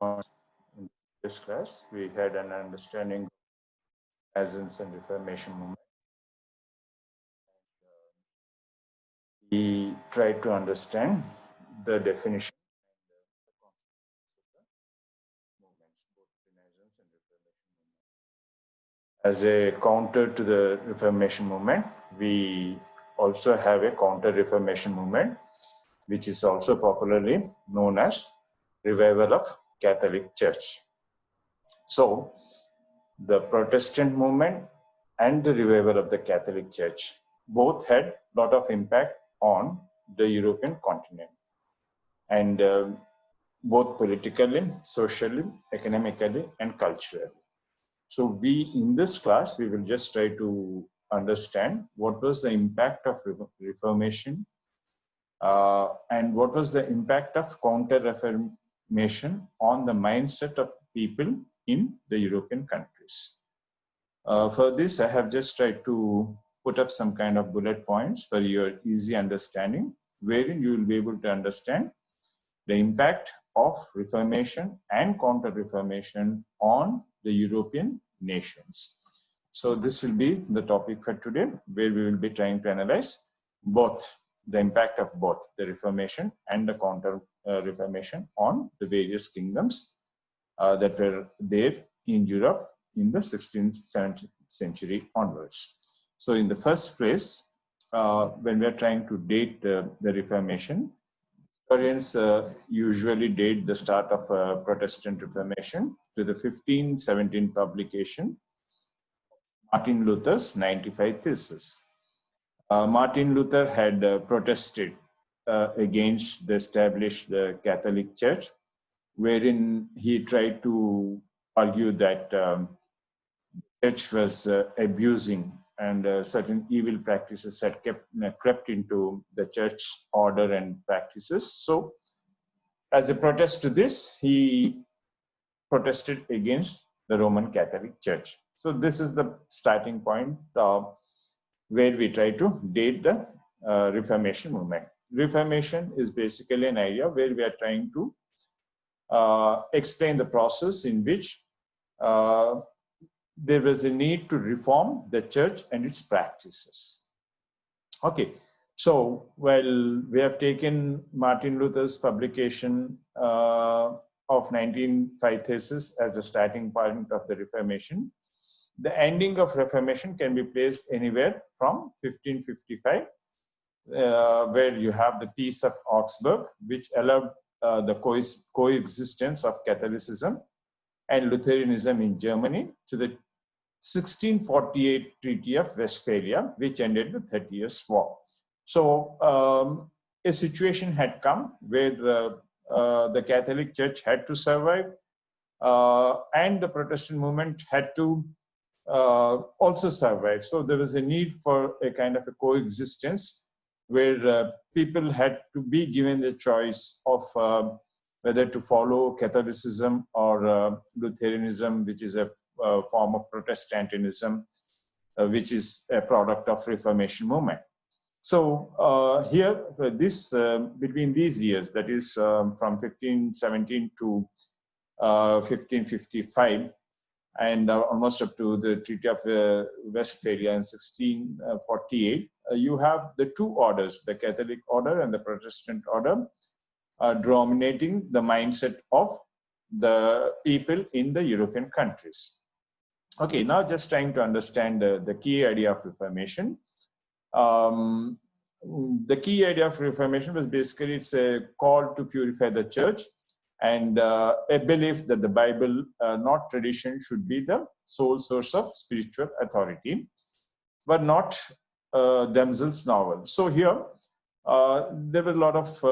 In this class, we had an understanding of Renaissance and Reformation movement. We tried to understand the definition and the consequences of the movements, both Renaissance and Reformation movement. As a counter to the Reformation movement, we also have a counter-Reformation movement, which is also popularly known as Revival of Catholic Church. So, the Protestant movement and the revival of the Catholic Church both had a lot of impact on the European continent, and both politically, socially, economically, and culturally. So we, in this class, we will just try to understand what was the impact of Reformation and what was the impact of Counter-Reformation on the mindset of people in the European countries. For this, I have just tried to put up some kind of bullet points for your easy understanding, wherein you will be able to understand the impact of Reformation and Counter-Reformation on the European nations. So this will be the topic for today, where we will be trying to analyze both the impact of both the Reformation and the Counter-Reformation on the various kingdoms that were there in Europe in the 16th, 17th century onwards. So in the first place, when we are trying to date the Reformation, historians usually date the start of Protestant Reformation to the 1517 publication Martin Luther's 95 Theses. Martin Luther had protested against the established Catholic Church, wherein he tried to argue that the church was abusing and certain evil practices had crept into the church order and practices. So, as a protest to this, he protested against the Roman Catholic Church. So, this is the starting point where we try to date the Reformation movement. Reformation is basically an idea where we are trying to explain the process in which there was a need to reform the church and its practices. Okay, so while we have taken Martin Luther's publication of 1905 Theses as the starting point of the Reformation, the ending of Reformation can be placed anywhere from 1555, where you have the Peace of Augsburg, which allowed the coexistence of Catholicism and Lutheranism in Germany, to the 1648 Treaty of Westphalia, which ended the 30 Years' War. So a situation had come where the Catholic Church had to survive, and the Protestant movement had to also survive. So there was a need for a kind of a coexistence where people had to be given the choice of whether to follow Catholicism or Lutheranism, which is a form of Protestantism, which is a product of Reformation movement. So here, between these years, that is from 1517 to 1555, and almost up to the Treaty of Westphalia in 1648, you have the two orders, the Catholic order and the Protestant order, dominating the mindset of the people in the European countries. Okay, now just trying to understand the key idea of Reformation. The key idea of Reformation was basically it's a call to purify the church, and a belief that the Bible, not tradition, should be the sole source of spiritual authority, but not themselves novel. So here, there was a lot of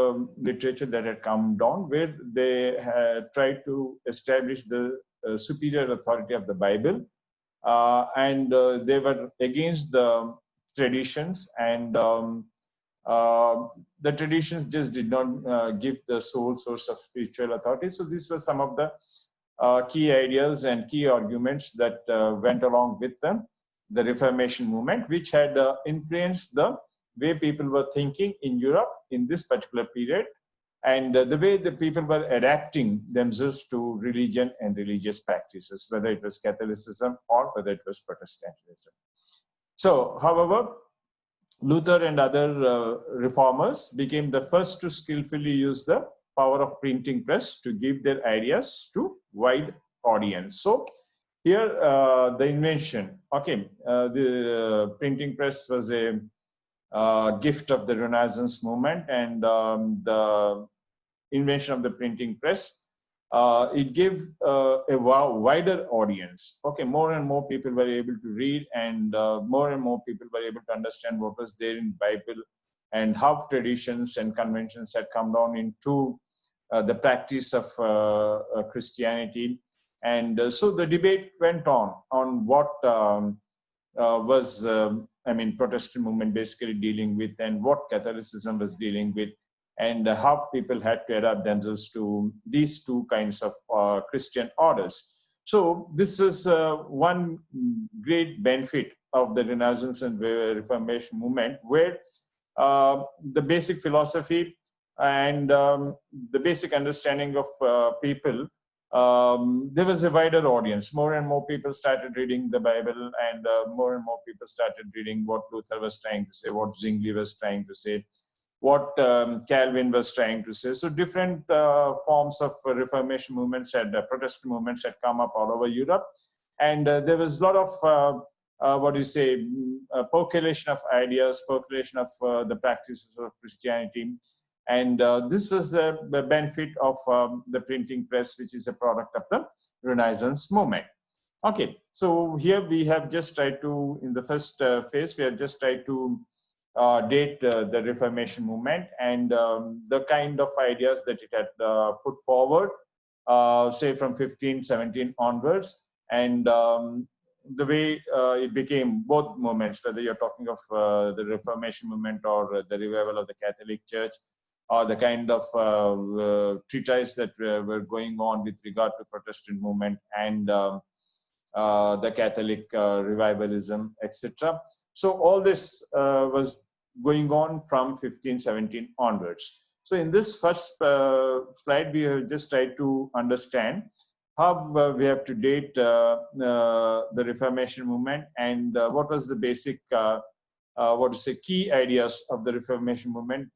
literature that had come down where they had tried to establish the superior authority of the Bible, and they were against the traditions, and the traditions just did not give the sole source of spiritual authority. So these were some of the key ideas and key arguments that went along with the Reformation movement, which had influenced the way people were thinking in Europe in this particular period, and the way the people were adapting themselves to religion and religious practices, whether it was Catholicism or whether it was Protestantism. So, however, Luther and other reformers became the first to skillfully use the power of printing press to give their ideas to wide audience. So here the invention, okay, the printing press was a gift of the Renaissance movement, and the invention of the printing press, it gave a wider audience. Okay, more and more people were able to read, and more and more people were able to understand what was there in Bible and how traditions and conventions had come down into the practice of Christianity. And so the debate went on what was, I mean, Protestant movement basically dealing with, and what Catholicism was dealing with, and how people had to adapt themselves to these two kinds of Christian orders. So this was one great benefit of the Renaissance and Reformation movement, where the basic philosophy and the basic understanding of people, there was a wider audience. More and more people started reading the Bible, and more and more people started reading what Luther was trying to say, what Zwingli was trying to say, what Calvin was trying to say. So different forms of Reformation movements and Protestant movements had come up all over Europe. And there was a lot of, what do you say, percolation of ideas, percolation of the practices of Christianity. And this was the benefit of the printing press, which is a product of the Renaissance movement. Okay, so here we have just tried to, in the first phase, we have just tried to date the Reformation movement and the kind of ideas that it had put forward, say from 1517 onwards, and the way it became both movements, whether you're talking of the Reformation movement or the revival of the Catholic Church, or the kind of treatise that were going on with regard to Protestant movement and the Catholic revivalism, etc. So all this was going on from 1517 onwards. So in this first slide, we have just tried to understand how we have to date the Reformation movement, and what was the basic, what to say, key ideas of the Reformation movement,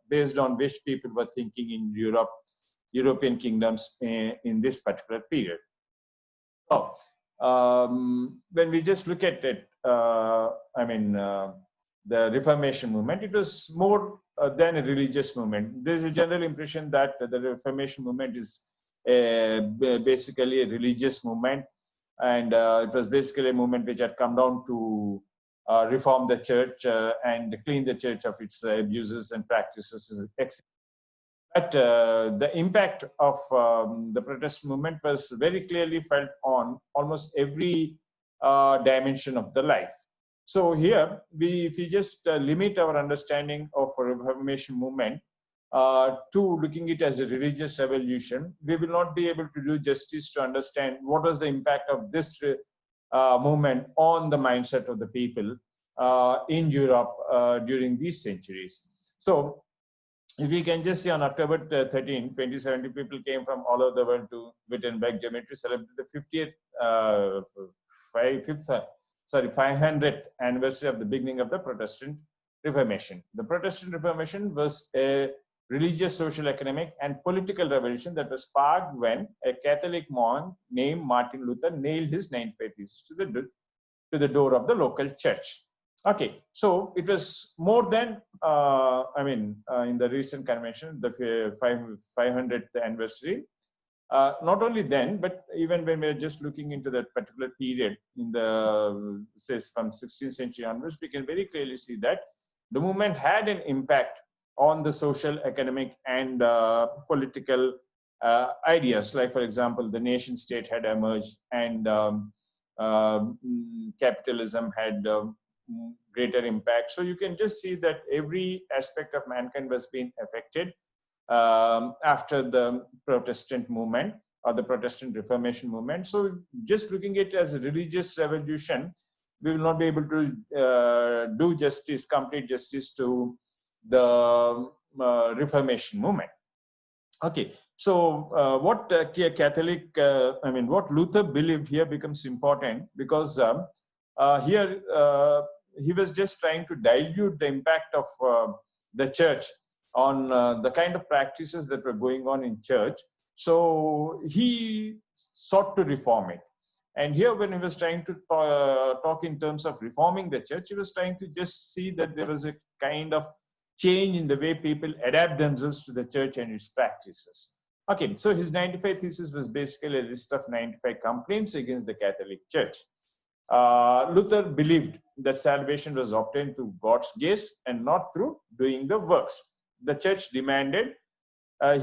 based on which people were thinking in Europe, European kingdoms in this particular period. So when we just look at it, I mean, the Reformation movement, it was more than a religious movement. There's a general impression that the Reformation movement is basically a religious movement, and it was basically a movement which had come down to reform the church and clean the church of its abuses and practices, etc. But the impact of the Protestant movement was very clearly felt on almost every dimension of the life. So here, if we just limit our understanding of a Reformation movement to looking at it as a religious revolution, we will not be able to do justice to understand what was the impact of this movement on the mindset of the people in Europe during these centuries. So if we can just see, on October 13, 2070, people came from all over the world to Wittenberg, Germany to celebrate the 500th anniversary of the beginning of the Protestant Reformation. The Protestant Reformation was a religious, social, economic, and political revolution that was sparked when a Catholic monk named Martin Luther nailed his 95 Theses to the door of the local church. Okay, so it was more than, in the recent convention, the 500th anniversary. Not only then, but even when we're just looking into that particular period in the, says from 16th century onwards, we can very clearly see that the movement had an impact on the social, economic, and political ideas. Like, for example, the nation state had emerged, and capitalism had greater impact. So you can just see that every aspect of mankind was being affected after the Protestant movement or the Protestant Reformation movement. So just looking at it as a religious revolution, we will not be able to do justice, complete justice to the Reformation movement. Okay, so what Catholic, what Luther believed here becomes important because here he was just trying to dilute the impact of the church on the kind of practices that were going on in church. So he sought to reform it. And here, when he was trying to talk in terms of reforming the church, he was trying to just see that there was a kind of change in the way people adapt themselves to the church and its practices. Okay, so his 95 thesis was basically a list of 95 complaints against the Catholic Church. Luther believed that salvation was obtained through God's grace and not through doing the works. The church demanded.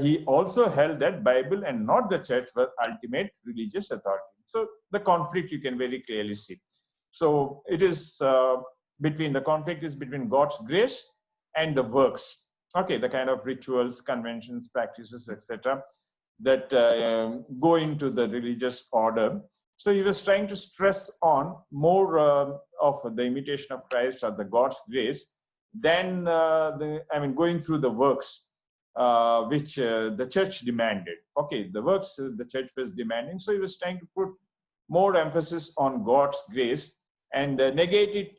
He also held that Bible and not the church were ultimate religious authority. So the conflict you can very clearly see. So it is the conflict is between God's grace and the works. Okay, the kind of rituals, conventions, practices, etc., that go into the religious order. So he was trying to stress on more of the imitation of Christ or the God's grace than going through the works which the church demanded. Okay, the works the church was demanding. So he was trying to put more emphasis on God's grace and negate it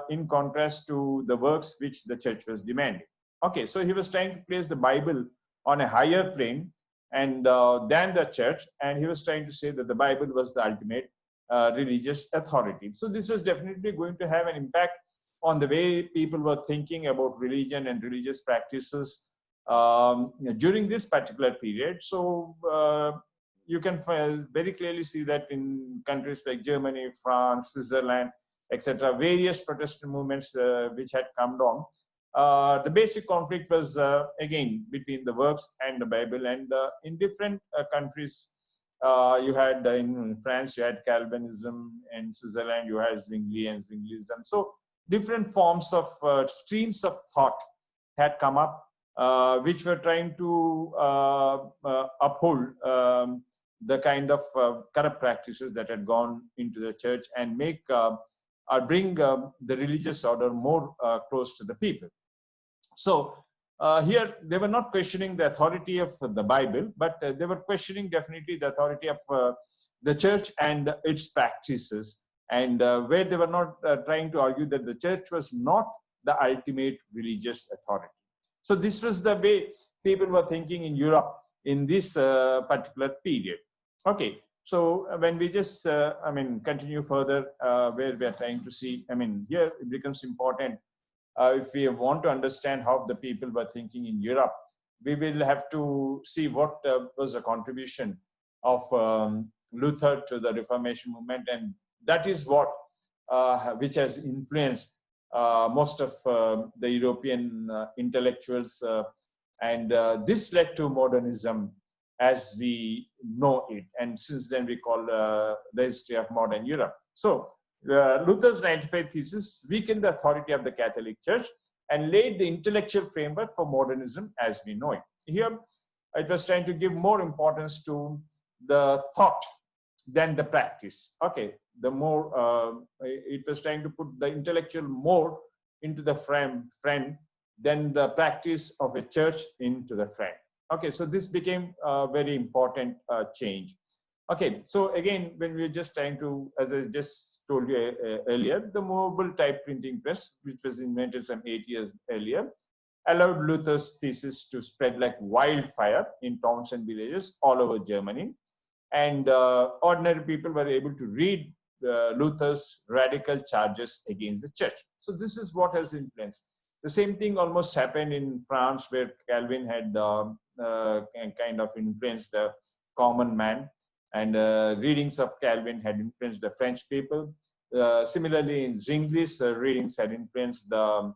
in contrast to the works which the church was demanding. Okay, so he was trying to place the Bible on a higher plane and than the church, and he was trying to say that the Bible was the ultimate religious authority. So this was definitely going to have an impact on the way people were thinking about religion and religious practices during this particular period. So you can very clearly see that in countries like Germany, France, Switzerland, etc., various Protestant movements which had come down. The basic conflict was again between the works and the Bible, and in different countries, you had in France you had Calvinism, in Switzerland you had Zwingli and Zwinglism. So different forms of streams of thought had come up, which were trying to uphold the kind of corrupt practices that had gone into the church and make or bring the religious order more close to the people. So here they were not questioning the authority of the Bible, but they were questioning definitely the authority of the church and its practices, and where they were not trying to argue that the church was not the ultimate religious authority. So this was the way people were thinking in Europe in this particular period. Okay, so when we just continue further, where we are trying to see, here it becomes important. If we want to understand how the people were thinking in Europe, we will have to see what was the contribution of Luther to the Reformation movement, and that is what which has influenced most of the European intellectuals, and this led to modernism as we know it, and since then we call the history of modern Europe. So Luther's 95 thesis weakened the authority of the Catholic Church and laid the intellectual framework for modernism as we know it. Here, it was trying to give more importance to the thought than the practice. Okay, the more it was trying to put the intellectual more into the frame than the practice of a church into the frame. Okay, so this became a very important change. Okay, so again, when we're just trying to, as I just told you earlier, the movable type printing press, which was invented some 8 years earlier, allowed Luther's thesis to spread like wildfire in towns and villages all over Germany. And ordinary people were able to read Luther's radical charges against the church. So this is what has influenced. The same thing almost happened in France, where Calvin had kind of influenced the common man, and readings of Calvin had influenced the French people. Similarly, in Zwingli's readings had influenced the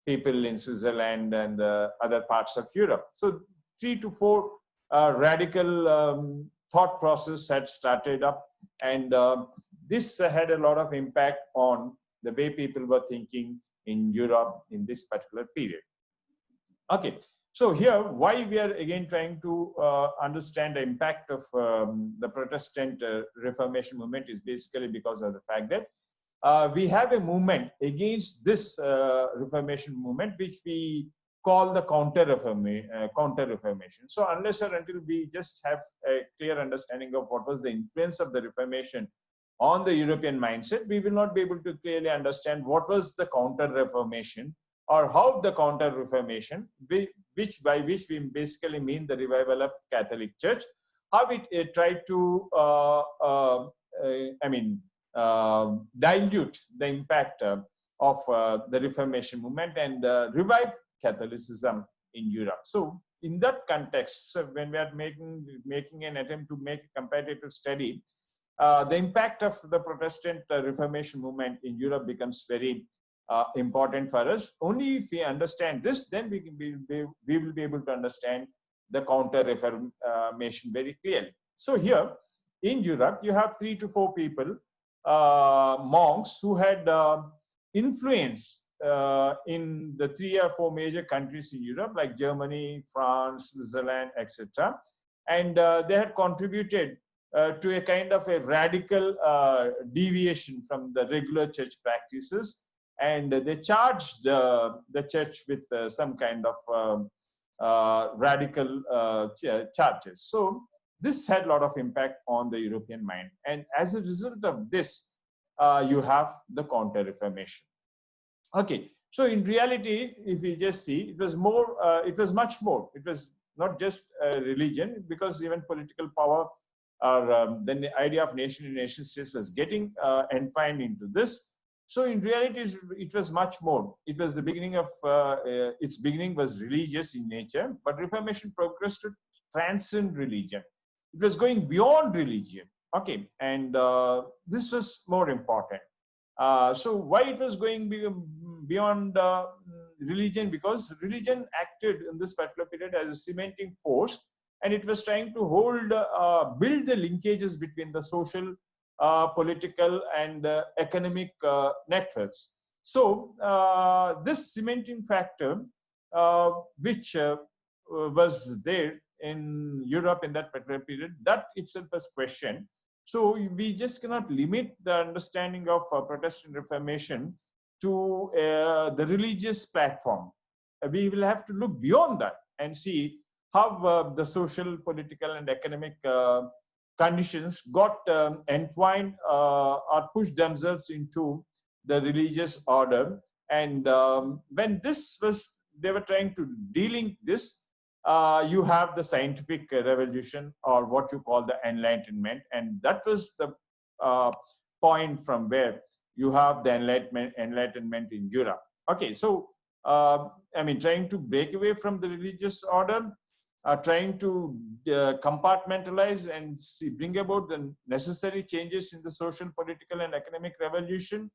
people in Switzerland and other parts of Europe. So 3 to 4 radical thought process had started up, and this had a lot of impact on the way people were thinking in Europe in this particular period. Okay, so here, why we are again trying to understand the impact of the Protestant Reformation movement is basically because of the fact that we have a movement against this Reformation movement, which we call the counter-reformation. So unless or until we just have a clear understanding of what was the influence of the Reformation on the European mindset, we will not be able to clearly understand what was the counter-reformation, or how the counter-reformation, by which we basically mean the revival of Catholic Church, how it tried to, dilute the impact of the Reformation movement and revive Catholicism in Europe. So in that context, so when we are making an attempt to make a comparative study, the impact of the Protestant Reformation movement in Europe becomes very important for us. Only if we understand this, then we will be able to understand the counter-reformation very clearly. So here in Europe, you have 3 to 4 people, monks, who had influence in the 3 or 4 major countries in Europe, like Germany, France, Switzerland, etc. And they had contributed to a kind of a radical deviation from the regular church practices, and they charged the church with some kind of radical charges. So this had a lot of impact on the European mind, and as a result of this, you have the Counter-Reformation. Okay, so in reality, if we just see, it was more, it was much more. It was not just religion, because even political power, or then the idea of nation and nation states was getting entwined into this. So in reality, it was much more. It was the beginning of, its beginning was religious in nature, but Reformation progressed to transcend religion. It was going beyond religion. Okay, and this was more important. So why it was going beyond religion? Because religion acted in this particular period as a cementing force, and it was trying to hold, build the linkages between the social, political, and economic networks. So this cementing factor, which was there in Europe in that particular period, that itself was questioned. So we just cannot limit the understanding of Protestant Reformation to the religious platform. We will have to look beyond that and see how the social, political, and economic conditions got entwined or pushed themselves into the religious order. And when this was, they were trying to de-link this, you have the scientific revolution, or what you call the Enlightenment, and that was the point from where you have the Enlightenment in Europe. Okay, so I mean, trying to break away from the religious order, trying to compartmentalize and bring about the necessary changes in the social, political, and economic revolution,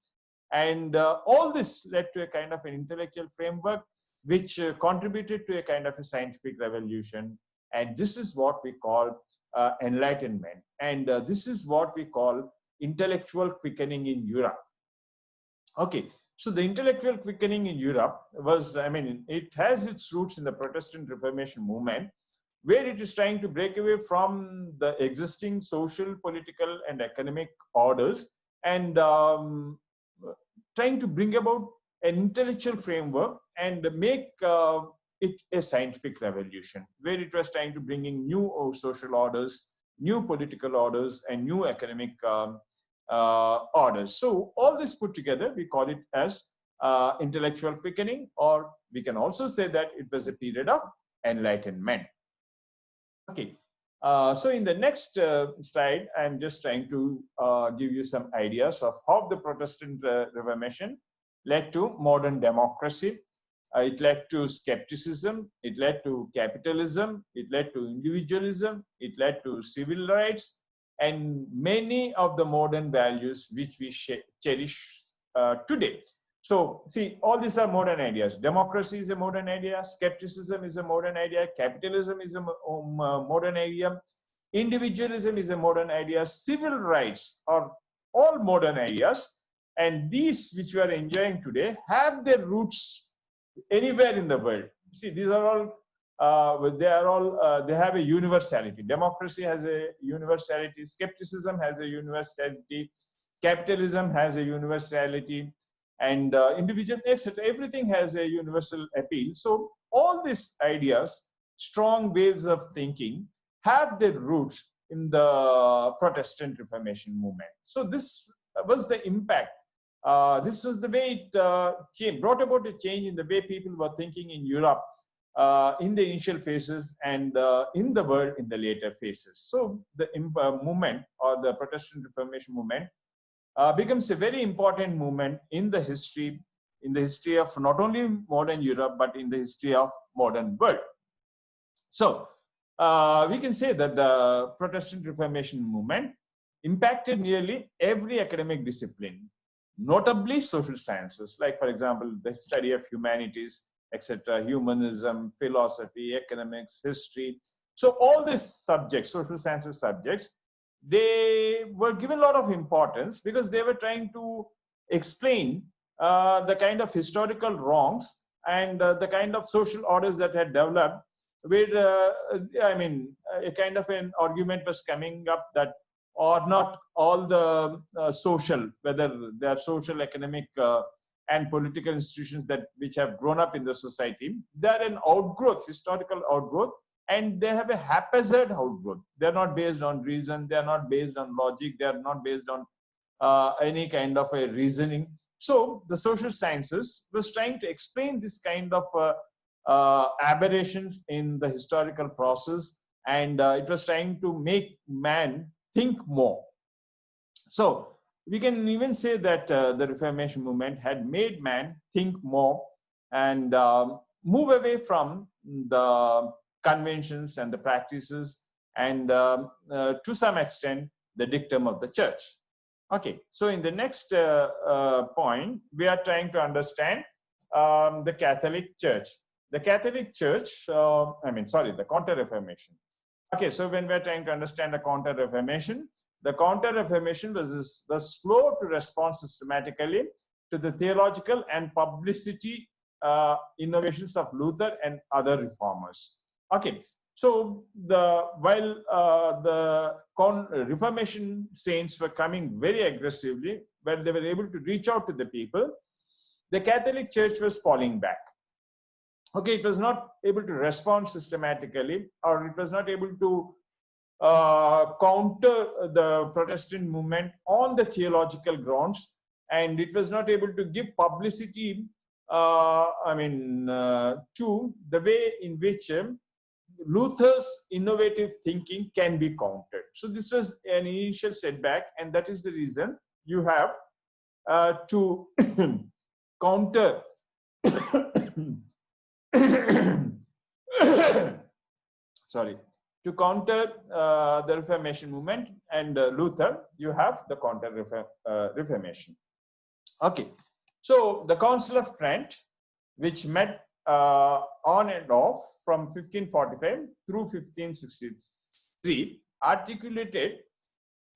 and all this led to a kind of an intellectual framework which contributed to a kind of a scientific revolution. And this is what we call Enlightenment. And this is what we call intellectual quickening in Europe. Okay, so the intellectual quickening in Europe was, I mean, it has its roots in the Protestant Reformation movement, where it is trying to break away from the existing social, political, and economic orders, and trying to bring about an intellectual framework and make it a scientific revolution, where it was trying to bring in new social orders, new political orders, and new economic orders. So all this put together, we call it as intellectual quickening, or we can also say that it was a period of Enlightenment. Okay, so in the next slide, I'm just trying to give you some ideas of how the Protestant Reformation led to modern democracy. It led to skepticism, it led to capitalism, it led to individualism, it led to civil rights, and many of the modern values which we cherish today. So see, all these are modern ideas. Democracy is a modern idea, skepticism is a modern idea, capitalism is a modern idea, individualism is a modern idea, civil rights are all modern ideas. And these which we are enjoying today have their roots anywhere in the world. See, these are all, they have a universality. Democracy has a universality, skepticism has a universality, capitalism has a universality, and individual, etc. Everything has a universal appeal. So all these ideas, strong waves of thinking, have their roots in the Protestant Reformation movement. So this was the impact. This was the way it brought about a change in the way people were thinking in Europe in the initial phases and in the world in the later phases. So the movement, or the Protestant Reformation movement, becomes a very important movement in the history of not only modern Europe, but in the history of modern world. So we can say that the Protestant Reformation movement impacted nearly every academic discipline, notably social sciences, like, for example, the study of humanities, etc., humanism, philosophy, economics, history. So all these subjects, social sciences subjects, they were given a lot of importance because they were trying to explain the kind of historical wrongs and the kind of social orders that had developed, where a kind of an argument was coming up that, or not all the social, whether they are social, economic, and political institutions which have grown up in the society, they are an outgrowth, historical outgrowth, and they have a haphazard outgrowth. They are not based on reason, they are not based on logic, they are not based on any kind of a reasoning. So the social sciences was trying to explain this kind of aberrations in the historical process, and it was trying to make man think more. So we can even say that the Reformation movement had made man think more and move away from the conventions and the practices and to some extent the dictum of the church. Okay, so in the next point, we are trying to understand the Catholic Church. The Catholic Church, the Counter-Reformation. Okay, so when we're trying to understand the Counter-Reformation was slow to respond systematically to the theological and publicity innovations of Luther and other reformers. Okay, so while the Reformation saints were coming very aggressively, when they were able to reach out to the people, the Catholic Church was falling back. Okay, it was not able to respond systematically, or it was not able to counter the Protestant movement on the theological grounds, and it was not able to give publicity to the way in which Luther's innovative thinking can be countered. So this was an initial setback, and that is the reason you have to counter to counter the Reformation movement and Luther, you have the Counter-Reformation. Okay, so the Council of Trent, which met on and off from 1545 through 1563, articulated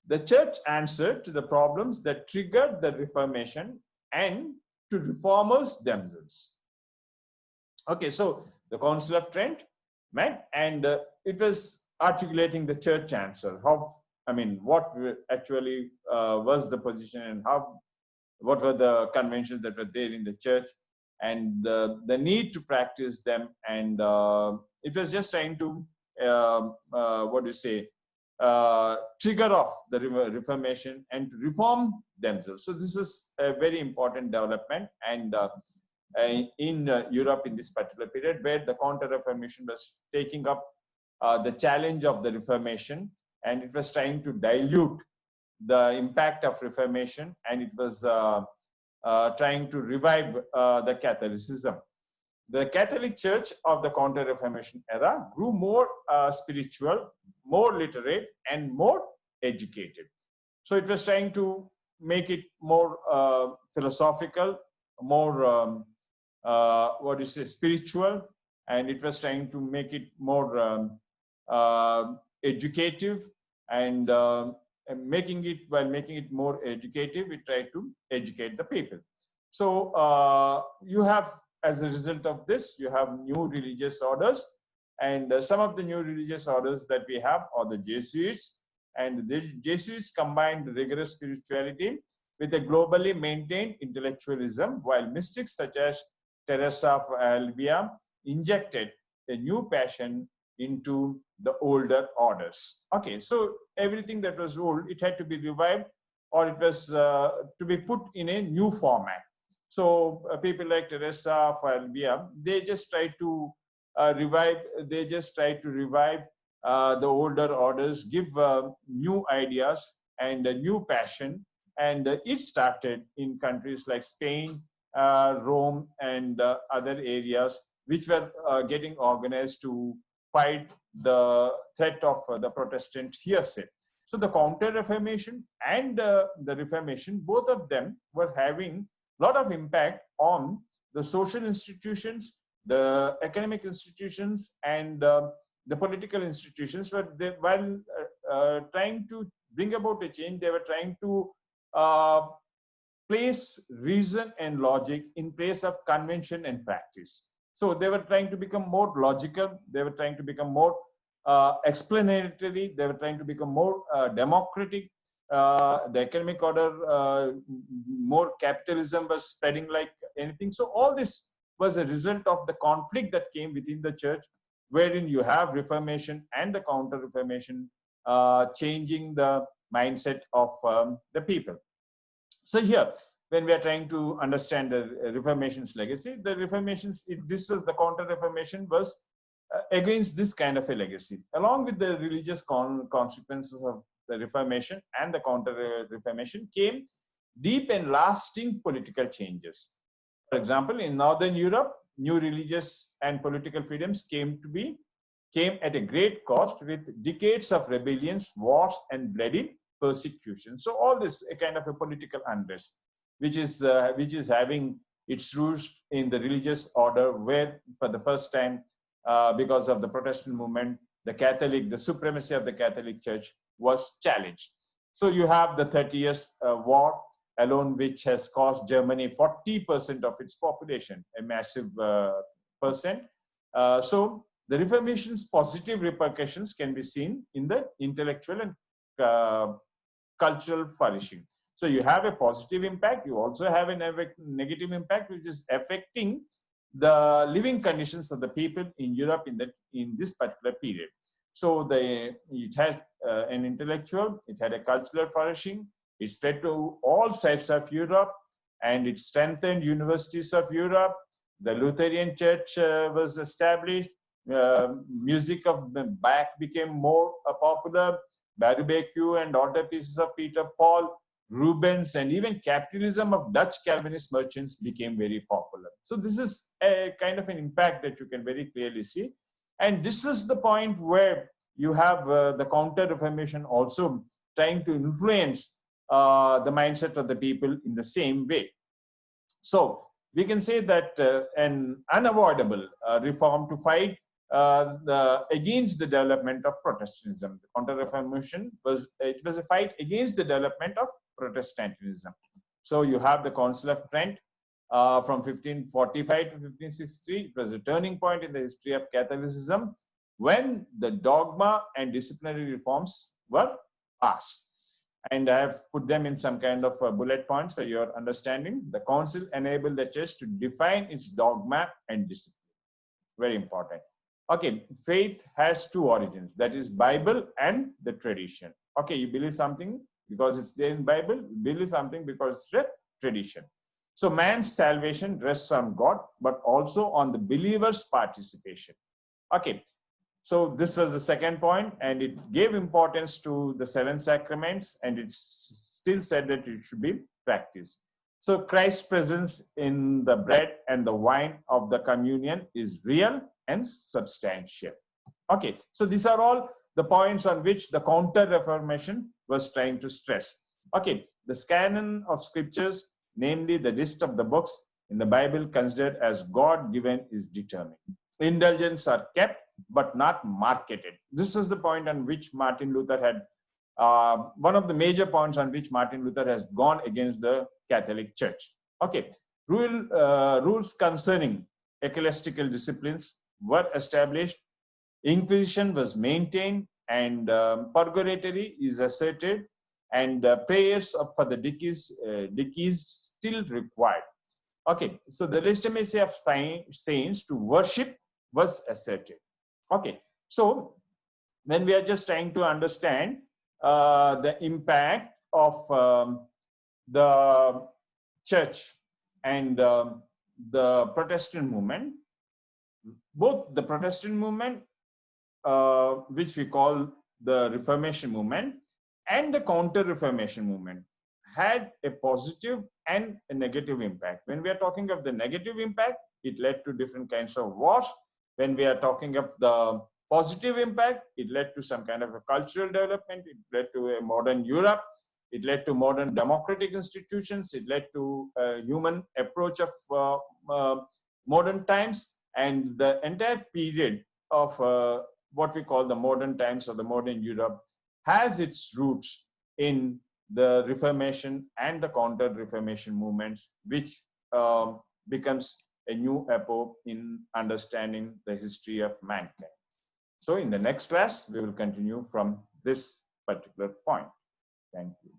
the church answer to the problems that triggered the Reformation and to reformers themselves. Okay, so the Council of Trent met, and it was articulating the church answer. What actually was the position, and what were the conventions that were there in the church, and the need to practice them, and it was just trying to trigger off the Reformation and to reform themselves. So this was a very important development, and in Europe in this particular period, where the Counter-Reformation was taking up the challenge of the Reformation, and it was trying to dilute the impact of Reformation, and it was trying to revive the Catholicism. The Catholic Church of the Counter-Reformation era grew more spiritual, more literate, and more educated. So it was trying to make it more philosophical, more spiritual, and it was trying to make it more educative, and making it more educative, it tried to educate the people. So you have, as a result of this, you have new religious orders, and some of the new religious orders that we have are the Jesuits, and the Jesuits combined rigorous spirituality with a globally maintained intellectualism, while mystics such as Teresa of Avila injected a new passion into the older orders. Okay, so everything that was old, it had to be revived, or it was to be put in a new format. So people like Teresa of Avila, they just tried to revive the older orders, give new ideas and a new passion. And it started in countries like Spain, Rome, and other areas which were getting organized to fight the threat of the Protestant heresy. So the Counter-Reformation and the Reformation, both of them were having a lot of impact on the social institutions, the academic institutions, and the political institutions. While trying to bring about a change, they were trying to place reason and logic in place of convention and practice. So they were trying to become more logical. They were trying to become more explanatory. They were trying to become more democratic. The academic order, more capitalism was spreading like anything. So all this was a result of the conflict that came within the church, wherein you have Reformation and the Counter-Reformation changing the mindset of the people. So here, when we are trying to understand the Reformation's legacy, the Reformation's, this was the Counter-Reformation was against this kind of a legacy. Along with the religious consequences of the Reformation and the Counter-Reformation came deep and lasting political changes. For example, in Northern Europe, new religious and political freedoms came at a great cost, with decades of rebellions, wars, and bloody persecution. So all this a kind of a political unrest, which is having its roots in the religious order, where for the first time, because of the Protestant movement, the supremacy of the Catholic Church was challenged. So you have the 30 Years War alone, which has cost Germany 40% of its population, a massive percent. So the Reformation's positive repercussions can be seen in the intellectual and cultural flourishing. So you have a positive impact. You also have a negative impact, which is affecting the living conditions of the people in Europe in this particular period. So it had an intellectual, it had a cultural flourishing. It spread to all sides of Europe, and it strengthened universities of Europe. The Lutheran Church was established. Music of Bach became more popular. Baruch and other pieces of Peter Paul, Rubens, and even capitalism of Dutch Calvinist merchants became very popular. So this is a kind of an impact that you can very clearly see. And this was the point where you have the Counter-Reformation also trying to influence the mindset of the people in the same way. So we can say that an unavoidable reform to fight against the development of Protestantism. The Counter-Reformation was a fight against the development of Protestantism. So you have the Council of Trent from 1545 to 1563. It was a turning point in the history of Catholicism when the dogma and disciplinary reforms were passed. And I have put them in some kind of bullet points for your understanding. The council enabled the church to define its dogma and discipline. Very important. Okay, faith has two origins, that is Bible and the tradition. Okay, you believe something because it's there in Bible, you believe something because it's the tradition. So man's salvation rests on God, but also on the believer's participation. Okay, so this was the second point, and it gave importance to the 7 sacraments, and it still said that it should be practiced. So Christ's presence in the bread and the wine of the communion is real and substantial. Okay, so these are all the points on which the Counter-Reformation was trying to stress. Okay, the canon of scriptures, namely the list of the books in the Bible considered as God-given, is determined. Indulgences are kept but not marketed. This was the point on which Martin Luther had, one of the major points on which Martin Luther has gone against the Catholic Church. Okay, rules concerning ecclesiastical disciplines were established, Inquisition was maintained, and purgatory is asserted, and prayers for the deceased still required. Okay, so the legitimacy of saints to worship was asserted. Okay, so when we are just trying to understand the impact of the church and the Protestant movement, both the Protestant movement, which we call the Reformation movement, and the Counter-Reformation movement had a positive and a negative impact. When we are talking of the negative impact, it led to different kinds of wars. When we are talking of the positive impact, it led to some kind of a cultural development. It led to a modern Europe. It led to modern democratic institutions. It led to a human approach of modern times. And the entire period of what we call the modern times or the modern Europe has its roots in the Reformation and the Counter-Reformation movements, which becomes a new epoch in understanding the history of mankind. So in the next class, we will continue from this particular point. Thank you.